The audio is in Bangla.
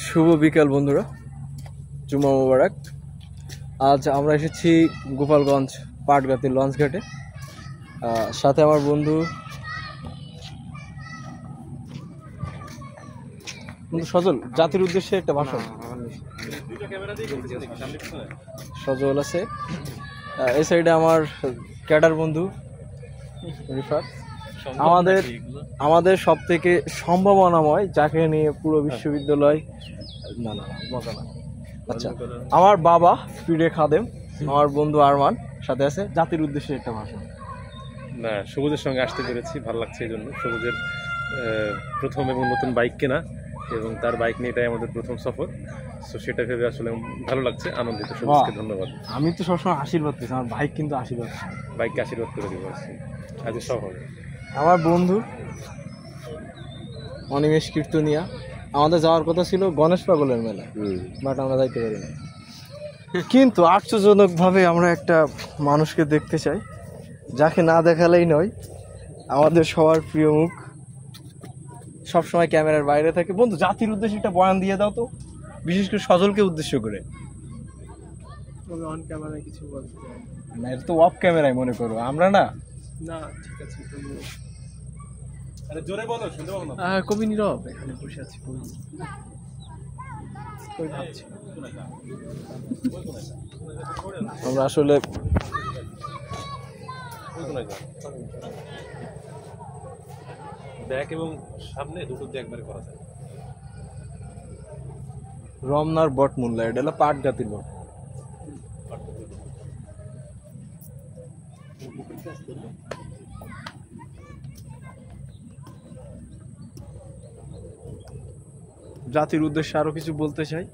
শুভ বিকাল বন্ধুরা, জুমা মোবারক। আজ আমরা এসেছি গোপালগঞ্জ পাটগাতি লঞ্চ ঘাটে। সাথে আমার বন্ধু সজল জাতির উদ্দেশ্যে একটা ভাষণ। সজল আছে এই সাইডে, আমার ক্যাডার বন্ধু রিফাত। আমাদের সব থেকে সম্ভাবনাময়, যাকে নিয়ে পুরো বিশ্ববিদ্যালয় না মজা না। আচ্ছা, আমার বাবা পিড়ে খাদেম, আমার বন্ধু আরমান সাথে আছে জাতির উদ্দেশ্যে একটা ভাষণ। না, সবুজের সঙ্গে আসতে পেরেছি, ভালো লাগছে। এই জন্য সবুজের প্রথম এবং নতুন বাইক কেনা এবং তার বাইক নিয়ে এটাই আমাদের প্রথম সফর। সো সেটা ভেবে আসলে ভালো লাগছে, আনন্দিত। সবুজকে ধন্যবাদ। আমি তো সবসময় আশীর্বাদ পেয়েছি, আমার বাইক কিন্তু আশীর্বাদ, বাইককে আশীর্বাদ করে দিব আজ সব হবে। আমার বন্ধু অনিমেষ কীর্তনিয়া। আমাদের যাওয়ার কথা ছিল গণেশ পাগলের মেলা, বাট আমরা যাইতে পারি না। কিন্তু আশ্চর্যজনকভাবে আমরা একটা মানুষকে দেখতে চাই, যাকে না দেখালেই নয়। আমাদের সবার প্রিয় মুখ, সবসময় ক্যামেরার বাইরে থাকে। বন্ধু, জাতির উদ্দেশ্যে একটা বয়ান দিয়ে দাও তো, বিশেষ করে সজলকে উদ্দেশ্য করে। অন ক্যামেরায় কিছু বলতে চাই না, এটা তো অফ ক্যামেরায় মনে করো, আমরা না। না, ঠিক আছে। আরে জোরে বলো, শুনতে পাবো না। কবি নীরব এখানে বসে আছি, কবি ভাবছি। আমরা আসলে ব্যাক এবং সামনে দুটো দিয়ে একবারে করা যায়। রমনার বট মূল্য, এটা হলো পাটগাতির বট। জাতির উদ্দেশ্যে আরো কিছু বলতে চাই।